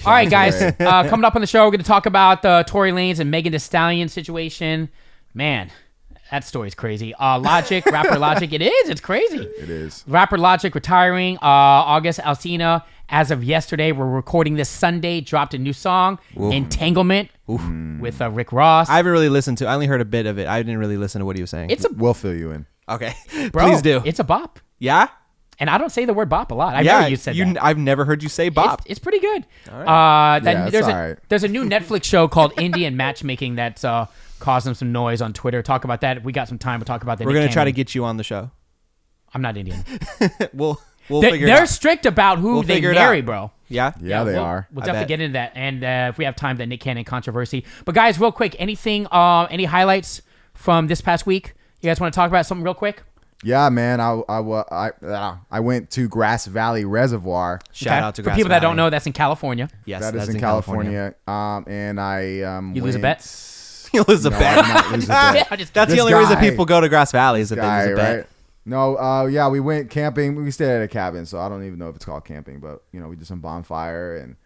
All right, guys. Coming up on the show, we're going to talk about Tory Lanez and Megan Thee Stallion situation. Man, that story's crazy. Logic, rapper Logic. It is. It's crazy. It is. Rapper Logic retiring. August Alsina, as of yesterday, we're recording this Sunday, dropped a new song, Entanglement, with Rick Ross. I haven't really listened to. I only heard a bit of it. I didn't really listen to what he was saying. We'll fill you in. Okay. Bro, Please do. It's a bop. Yeah? And I don't say the word bop a lot. I've never said that. I've never heard you say bop. It's pretty good. All right. There's a new Netflix show called Indian Matchmaking that's causing some noise on Twitter. Talk about that. If we got some time, we'll talk about that. We're going to try to get you on the show. I'm not Indian. We'll figure it out. They're strict about who they marry, bro. Yeah? Yeah, they are. We'll definitely get into that. And if we have time, the Nick Cannon controversy. But guys, real quick, any highlights from this past week? You guys want to talk about something real quick? Yeah, man. I went to Grass Valley Reservoir. Shout out to Grass For people Valley. that don't know, that's in California. Yes, that is in California. And I You lose a bet? You lose a bet. I did not lose a bet. That's the only reason people go to Grass Valley is if they lose a bet. Right? No, we went camping. We stayed at a cabin, so I don't even know if it's called camping, but we did some bonfire and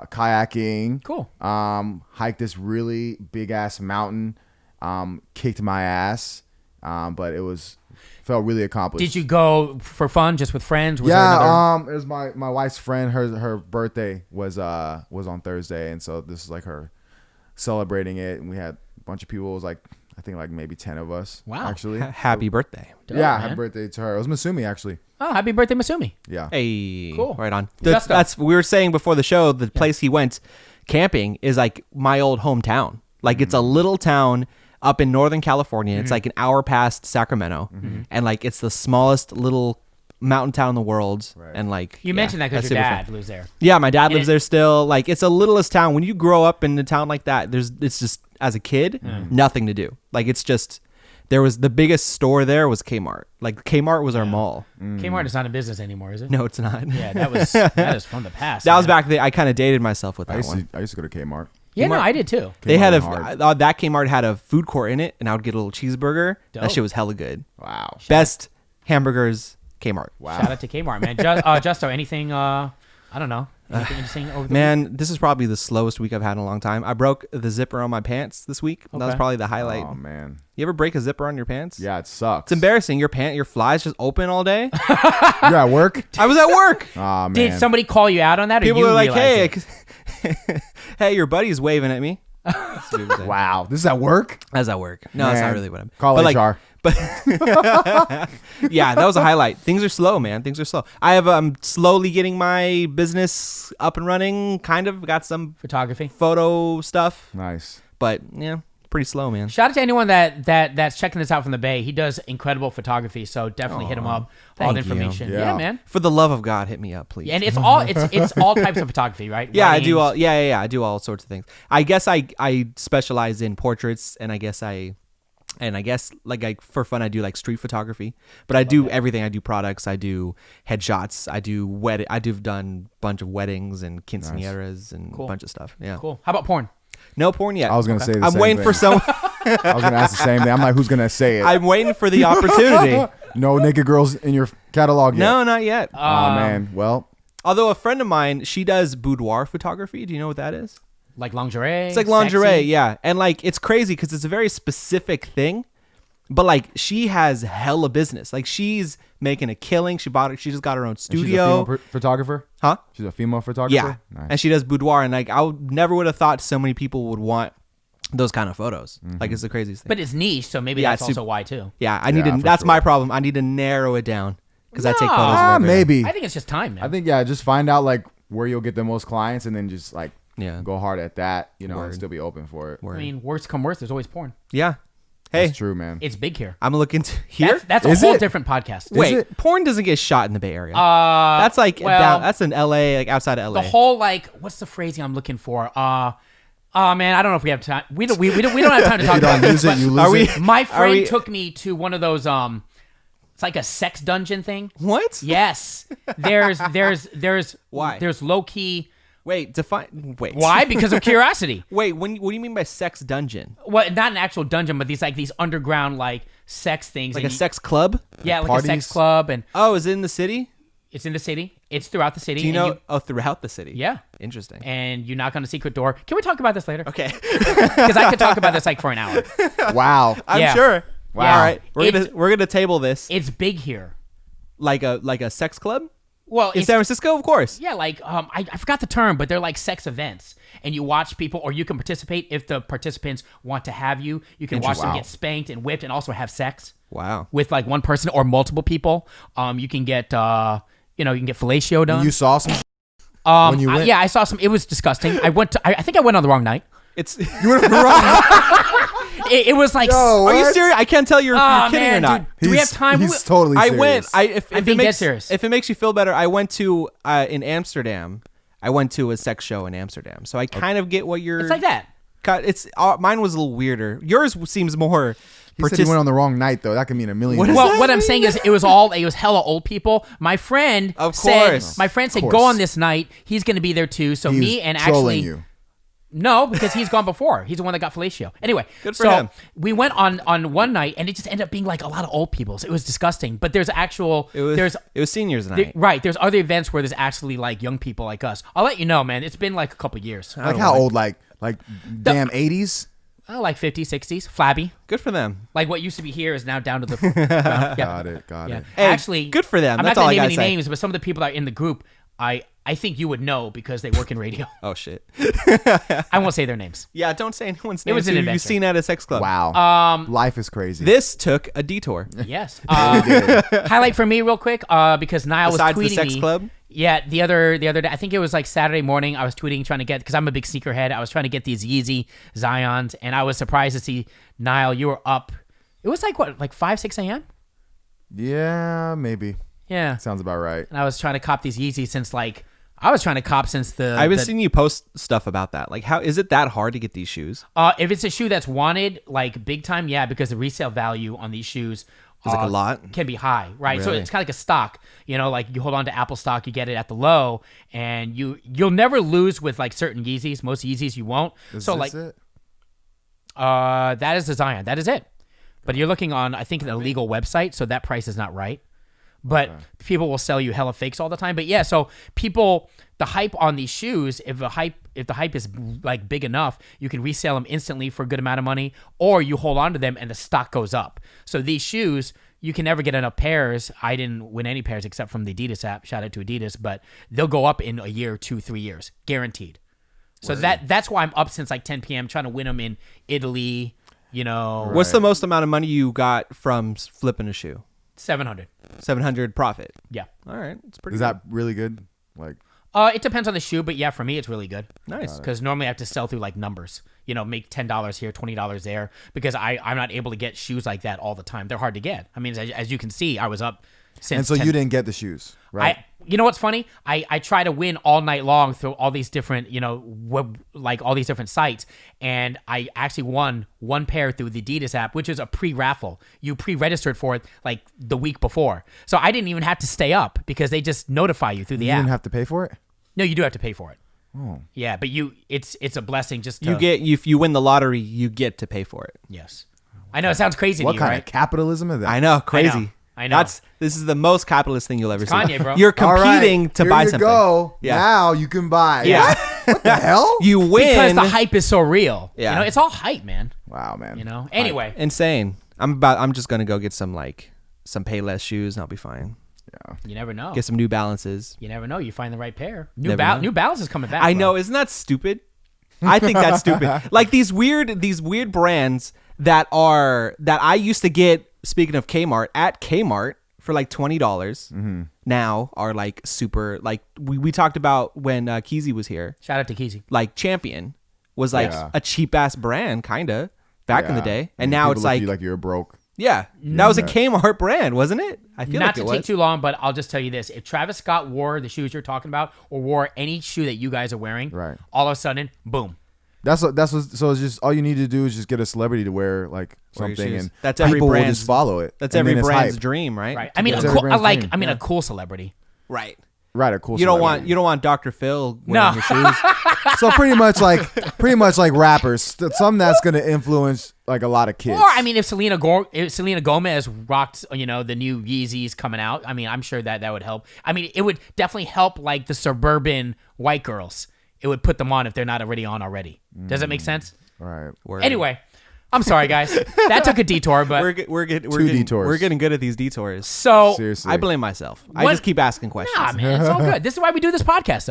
kayaking. Cool. Hiked this really big ass mountain. Kicked my ass, but felt really accomplished. Did you go for fun, just with friends? Was it was my wife's friend. Her birthday was on Thursday, and so this is like her celebrating it, and we had a bunch of people. It was like I think like maybe 10 of us. Wow! Actually, happy birthday! Dope, happy birthday to her. It was Masumi actually. Oh, happy birthday, Masumi! Yeah. Hey, cool. Right on. That's we were saying before the show. The place he went camping is like my old hometown. Like it's a little town up in Northern California. It's like an hour past Sacramento, and like it's the smallest little mountain town in the world. Right. And like you mentioned that because your dad lives there. Yeah, my dad lives there still. Like it's the littlest town. When you grow up in a town like that, it's just as a kid nothing to do. Like it's just there was the biggest store there was Kmart. Like Kmart was our mall. Kmart is not in business anymore, is it? No, it's not. Yeah, that is from the past. That was back there. I kind of dated myself with that one. I used to go to Kmart. Yeah, no, I did too. They had that Kmart had a food court in it, and I would get a little cheeseburger. Dope. That shit was hella good. Wow. Best hamburgers, Kmart. Wow. Shout out to Kmart, man. Justo, anything? I don't know. Anything interesting over the week? This is probably the slowest week I've had in a long time. I broke the zipper on my pants this week. Okay. That was probably the highlight. Oh man. You ever break a zipper on your pants? Yeah, it sucks. It's embarrassing. Your flies just open all day. You're at work? I was at work. Oh man. Did somebody call you out on that? People or you were like, "Hey, it? hey, your buddy's waving at me." Wow, this is at work? That's at work. No, it's not really what I'm. Call HR. Yeah, that was a highlight. Things are slow, man. Things are slow. I'm slowly getting my business up and running. Kind of got some photography, photo stuff. Nice, but yeah, pretty slow, man. Shout out to anyone that's checking this out from the Bay. He does incredible photography, so definitely hit him up. All the information. Yeah, man. For the love of God, hit me up, please. And it's all types of photography, right? Yeah, Weddings. I do all. Yeah. I do all sorts of things. I guess I specialize in portraits, and I guess for fun I do like street photography, but I do everything. I do products, I do headshots, I've done a bunch of weddings and quinceañeras and a bunch of stuff. Yeah. Cool. How about porn? No porn yet. I was gonna say the I'm same waiting thing. for someone. I was gonna ask the same thing. I'm like, who's gonna say it? I'm waiting for the opportunity. No naked girls in your catalog yet? No, not yet. Oh man. Well, although a friend of mine, she does boudoir photography. Do you know what that is? Like lingerie? It's like lingerie, sexy? yeah. And like it's crazy because it's a very specific thing. But like she has hella business. Like she's making a killing. She just got her own studio. She's a female photographer? Huh? She's a female photographer? Yeah. Nice. And she does boudoir. And like never would have thought so many people would want those kind of photos. Like it's the craziest thing. But it's niche, so maybe that's also why too. Yeah, that's my problem. I need to narrow it down because I take photos of everything. Maybe. I think it's just time, man. I think just find out like where you'll get the most clients and then just like go hard at that, and still be open for it. I mean, worst come worst, there's always porn. Yeah. Hey, that's true, man. It's big here. I'm looking to here. That's a whole different podcast. Wait, porn doesn't get shot in the Bay Area. That's like that's in LA, like outside of LA. The whole what's the phrasing I'm looking for? Man, I don't know if we have time. We don't have time to talk about this. You lose it. My friend took me to one of those it's like a sex dungeon thing. What? Yes. There's why? There's low key. Wait. Why? Because of curiosity. Wait. What do you mean by sex dungeon? Well, not an actual dungeon, but these underground sex things. Like a sex club? Yeah, like a sex club. And is it in the city? It's in the city. It's throughout the city. Do you know? Throughout the city. Yeah. Interesting. And you knock on a secret door. Can we talk about this later? Okay. Because I could talk about this like for an hour. Wow. I'm sure. Wow. All right. We're gonna table this. It's big here. Like a sex club? Well, in San Francisco, of course. Yeah, like I forgot the term, but they're like sex events, and you watch people, or you can participate if the participants want to have you. You can watch them get spanked and whipped, and also have sex. Wow. With like one person or multiple people. You can get you can get fellatio done. You saw some. When you went? Yeah, I saw some. It was disgusting. I think I went on the wrong night. You went on the wrong. It was like, Yo, are you serious? I can't tell you're kidding man, or not. Dude, do we have time? He's totally serious. I'm being dead serious. If it makes you feel better, I went to in Amsterdam. I went to a sex show in Amsterdam, so I kind of get what you're. It's like that. It's mine was a little weirder. Yours seems more. He said he went on the wrong night though. That could mean a million. What I'm saying is, it was hella old people. My friend said, go on this night. He's going to be there too. So me and trolling actually. You. No, because he's gone before. He's the one that got fellatio. Anyway, good for him. We went on one night, and it just ended up being like a lot of old people. So it was disgusting. But there's actual. It was seniors night. Right. There's other events where there's actually like young people like us. I'll let you know, man. It's been like a couple years. Like how old? Like damn 80s. Oh, like 50s, 60s, flabby. Good for them. Like what used to be here is now down to the. Yeah. Got it. Hey, actually, good for them. I'm That's not all gonna I name gotta any say. names, but some of the people that are in the group, I think you would know because they work in radio. Oh shit. I won't say their names. Yeah, don't say anyone's name. It was an adventure. You've seen at a sex club. Wow. Life is crazy. This took a detour. Yes. Highlight for me, real quick, because Nile Besides was tweeting the sex me. club. Yeah, the other day, I think it was like Saturday morning. I was tweeting, trying to get, because I'm a big sneakerhead. I was trying to get these YEEZYZYONs, and I was surprised to see Nile. You were up. It was like what, like 5, 6 a.m. Yeah, maybe. Yeah, sounds about right. And I was trying to cop these Yeezys since like. I was trying to cop since the. I've been seeing you post stuff about that. Like, how is it that hard to get these shoes? If it's a shoe that's wanted, like big time, yeah, because the resale value on these shoes is like a lot. Can be high, right? Really? So it's kind of like a stock. You know, like you hold on to Apple stock, you get it at the low, and you'll never lose with like certain Yeezys. Most Yeezys you won't. Is so this like, it? that is the Zion. That is it. But you're looking on, I think, an illegal website, so that price is not right. But people will sell you hella fakes all the time. But yeah, so people, the hype on these shoes, if the hype is like big enough, you can resell them instantly for a good amount of money, or you hold on to them and the stock goes up. So these shoes, you can never get enough pairs. I didn't win any pairs except from the Adidas app. Shout out to Adidas, but they'll go up in a year, 2, 3 years, guaranteed. So that's why I'm up since like 10 p.m. trying to win them in Italy. You know, what's the most amount of money you got from flipping a shoe? 700. 700 profit. Yeah. All right. It's pretty. Is that really good? Like, it depends on the shoe, but yeah, for me it's really good. Nice. Because normally I have to sell through like numbers. You know, make $10 here, $20 there, because I'm not able to get shoes like that all the time. They're hard to get. I mean, as you can see, I was up since. And so 10. you didn't get the shoes, right? You know what's funny? I try to win all night long through all these different, like all these different sites, and I actually won one pair through the Adidas app, which is a pre-raffle. You pre-registered for it like the week before, so I didn't even have to stay up because they just notify you through the app. You didn't have to pay for it? No, you do have to pay for it. Oh. Yeah, but it's a blessing just to... if you win the lottery, you get to pay for it. Yes. I know, it sounds crazy to What you, kind right? of capitalism is that? I know, crazy. I know. This is the most capitalist thing you'll ever see. Kanye, bro. You're competing to Here buy you something. Go. Yeah. Now you can buy. Yeah. What the hell? You win because the hype is so real. Yeah. You know, it's all hype, man. Wow, man. You know. Anyway, insane. I'm just gonna go get some Payless shoes and I'll be fine. Yeah. You never know. Get some New Balances. You never know. You find the right pair. New Never know. New Balance is coming back. I bro. know, isn't that stupid? I think that's stupid. Like these weird brands that I used to get, speaking of Kmart, at Kmart for like $20 now are like super, like we talked about when Yeezy was here. Shout out to Yeezy. Like Champion was like a cheap ass brand kinda back in the day. And now it's like, like you're broke. yeah, that was a Kmart brand, wasn't it? I feel Not like to it take was. too long, but I'll just tell you this: if Travis Scott wore the shoes you're talking about, or wore any shoe that you guys are wearing, Right. all of a sudden, boom. So it's just all you need to do is just get a celebrity to wear like Wear your something, shoes. and That's every people will brand's- just follow it. That's And every then it's brand's hype. dream, right? Right. I mean, That's every brand's dream. a cool celebrity. Right. Right, a cool. You don't celebrity. want Dr. Phil wearing his shoes. So pretty much like rappers, something that's gonna influence like a lot of kids. Or I mean, if Selena Gomez rocked, the new Yeezys coming out, I mean, I'm sure that would help. I mean, it would definitely help like the suburban white girls. It would put them on if they're not already on already. Does that make sense? Right. Anyway, I'm sorry, guys. That took a detour, but we're getting detours. We're getting good at these detours. So Seriously. I blame myself. I just keep asking questions. Nah, man, it's all good. This is why we do this podcast.